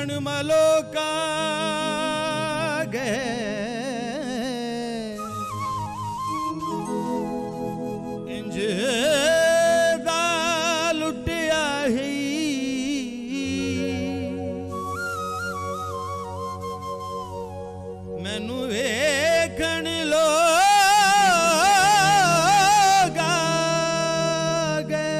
कण मलोका गए इंज दा लुटिया ही मैनू वेखण लोगा गए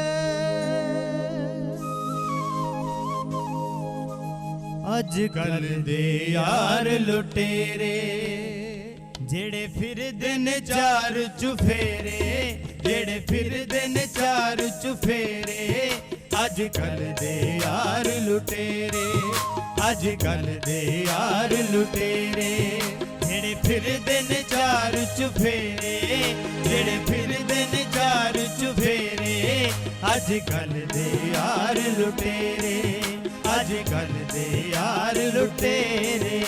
अजकल दे यार लुटेरे जेड़े फिरदे ने चार चुफेरे जेड़े फिरदे ने चार चुफेरे अजकल दे यार लुटेरे अजकल दे यार लुटेरे जेड़े फिरदे ने चार चुफेरे जेड़े फिरदे ने चार चुफेरे अजकल दे यार लुटेरे अजकल दे यार लुटेरे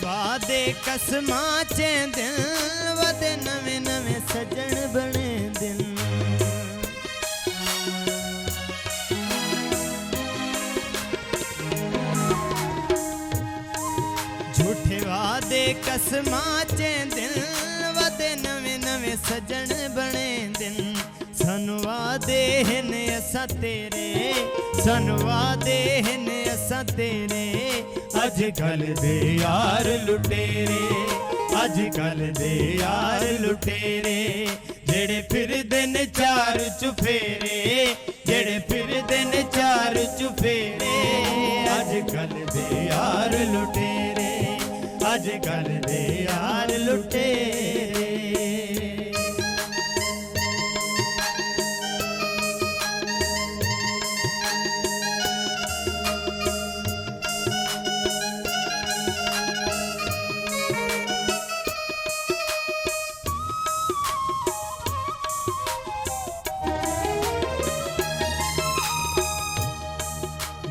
वादे कसमा चे दिन वदे नवे नवे सजन बने दिन झूठे वादे कसमा चे दिन वदे नवे नवे सजन बने दिन सानू वादे ने असा तेरे सानू वादे ने असा तेरे अजकल दे यार लुटेरे अजकल दे यार लुटेरे जेड़े फिरदे ने चार चुफेरे जेड़े फिरदे ने चार चुफेरे अजकल दे यार लुटेरे अजकल दे यार लुटेरे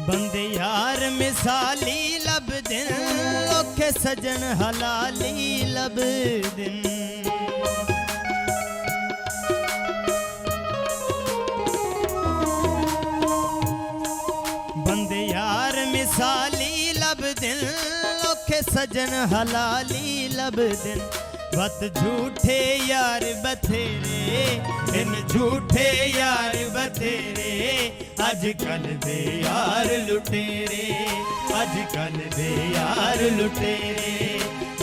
बंदे यार मिसाली लब दिन औखे सजन हलाली लब दिन बंदे यार मिसाली लब दिन औखे सजन हलाली लब दिन वत झूठे यार बथेरे इन झूठे यार बथेरे अजकल दे यार लुटेरे अजकल दे यार लुटेरे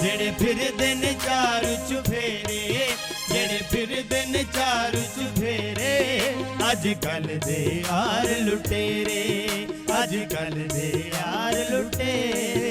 जेड़े फिरदे ने चार चुफेरे जेड़े फिरदे ने चार चुफेरे अजकल दे यार लुटेरे अजकल दे यार लुटेरे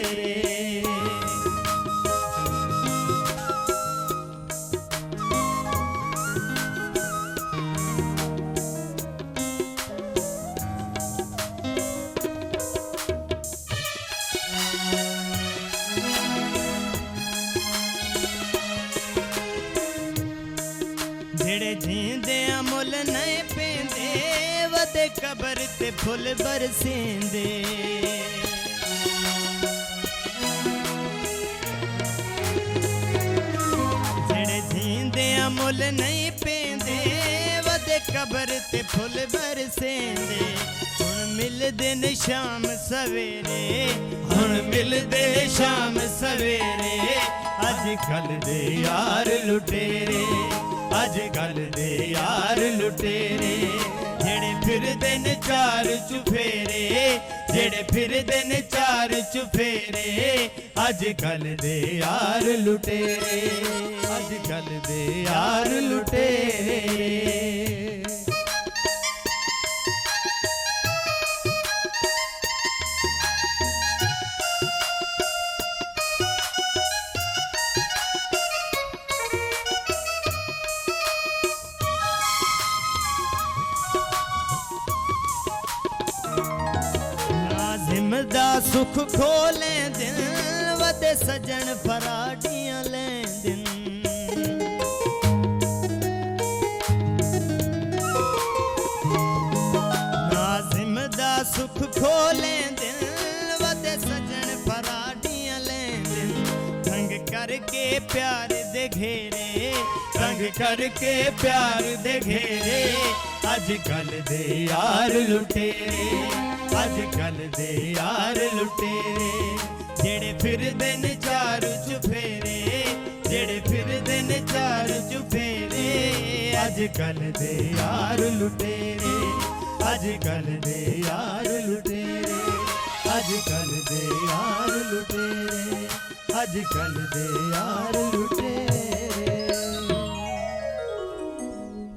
जेड़े जींदे मुल नहीं पेंदे वदे कबर ते फुल बरसेंदे जेड़े जींदे मुल नहीं पेंदे वदे कबर ते फुल बरसेंदे हुण मिलदे ने शाम सवेरे हुण मिलदे शाम सवेरे अजकल दे यार लुटेरे अजकल दे यार लुटेरे जेड़े फिरदे ने चार चुफेरे जेड़े फिरदे ने चार चुफेरे अजकल दे यार लुटेरे अजकल दे यार लुटेरे सुख खोले दिन वदे सजन फराडियां ले दिन सुख खोले दिल वदे सजन फराडियां लेंदे तंग करके प्यार दे घेरे तंग करके प्यार दे घेरे अज कल दे यार लुटेरे अज कल दे यार लुटेरे जेड़े फिरदे ने चार चुफेरे जेड़े फिरदे ने चार चुफेरे अज कल दे यार लुटेरे अज कल दे यार लुटेरे अज कल दे यार लुटेरे अज कल दे यार लुटेरे